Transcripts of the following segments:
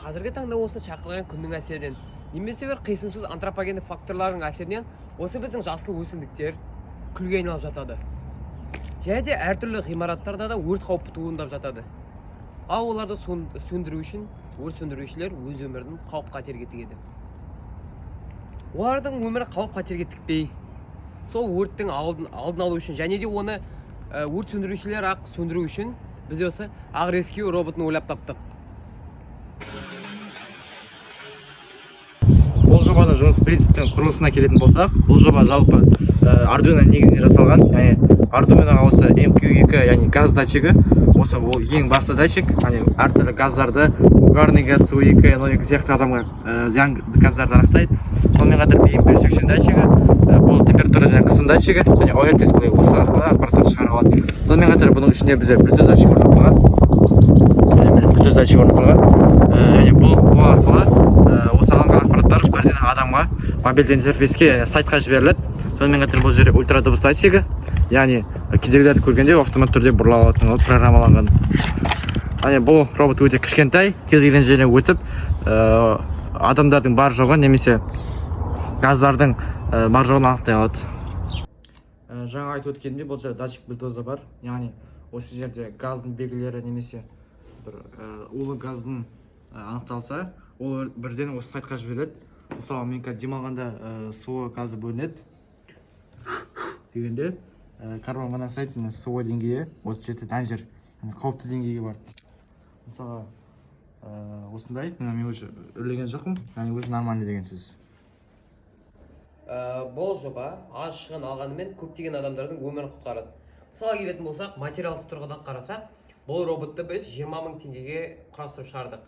қазіргі таңда осы шақырылған күннің әсерінен немесе бір қисынсыз антропогендік факторлардың әсерінен осы біздің жасыл өсімдіктер күлге айналып жатады. Және де әртүрлі ғимараттарда да өрт қаупі туындап жатады. Ал оларды сөндіру үшін өрт сөндірушілер өз өмірін қауіп қатерге тігеді. Олардың өмірі қауіп қатерге тікпей, сол өрттің алдын алу үшін және де оны өрт сөндірушілер ақ сөндіру үшін біз осы AgRescue роботын ойлап таптық. Бұл жобаның жұмыс принципінің құрылысына келетін болсақ, бұл жоба жалпы Arduino негізінде жасалған. Яғни Arduinoға осы MQ2, яғни газ датчигі, осы ол ең басты датчик, яғни әртүрлі газдарды, угарный газ, SO2, NO2 сияқты адамға зиян газдарды анықтайды. Сонымен қатар PM180 датчигі, бұл температура және қысым датчигі, және OLED дисплей осы арқылы ақпараттар шығара алады. Сонымен қатар бұның ішінде бізде Bluetooth датчик орнатылған. Және бұл арқылы осы алынған ақпараттар бірден адамға мобильді интерфейске, сайтқа жіберіледі. Сонымен қатар бұл жерде ультра дыбыс датчигі, яғни кедергілерді көргенде автомат түрде бұрыла алатын программаланған. Яғни бұл робот өте кішкентай, кез келген жерден өтіп, адамдардың бар жоғын немесе газдардың бар жоғын анықтай алады. Жаңа айтып өткенде бұл жерде датчик Bluetooth бар, яғни осы жерде газдың белгілері немесе бір улы газдың анықталса, ол бірден осы сайтқа жібереді. Мысалы, мен демалғанда суы газы бөлінеді дегенде карбон моноксид суы деңгейі осы жерде данжер, қауіпті деңгейге барды. Мысалы, осындай, мен өзі үрлеген жоқпын, яғни өзі нормальный деген сөз. Бұл жоба аз шығын алғанымен көптеген адамдардың өмірін құтқарады. Мысалы келетін болсақ, материалдық тұрғыдан қарасақ, бұл роботты біз 20 000 теңгеге құрастырып шығардық.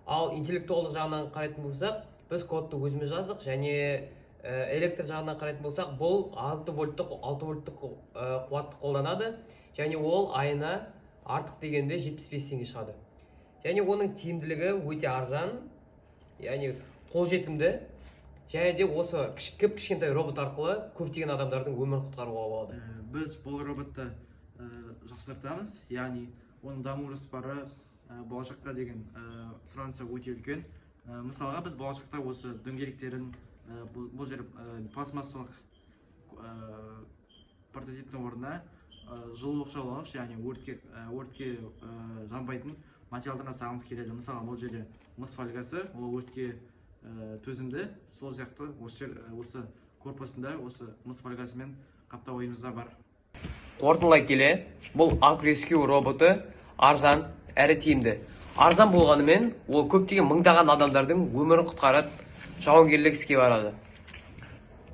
Ал интеллектуалды жағынан қарайтын болсақ, біз кодты өзіміз жаздық, және электр жағынан қарайтын болсақ, бұл 6 вольттық қуатты қолданады, және ол айына артық дегенде 75 теңге шығады. Және оның тиімділігі өте арзан, яғни қолжетімді, және де осы кішкентай робот арқылы көптеген адамдардың өмірін құтқаруға болады. Біз бұл роботты жақсартамыз, яғни оның даму жоспары болашаққа деген сұранысы өте үлкен. Мысалға біз болашақта осы дөңгелектерін бұл жер пластмассалық прототиптің орнына жылу оқшаулағыш, яғни өртке жанбайтын материалдарына сағымыз келеді. Мысалы, бұл жерде мыс фольгасы, ол өртке төзімді, сол сияқты осы корпусында осы мыс фольгасымен қаптау ойымызда бар. Қорытындылай келе, бұл AgRescue роботы арзан әрі тиімді. Арзан болғанымен, ол көптеген мыңдаған адамдардың өмірін құтқарады, жауынгерлік іске барады.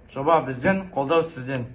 Жоба бізден, қолдау сізден.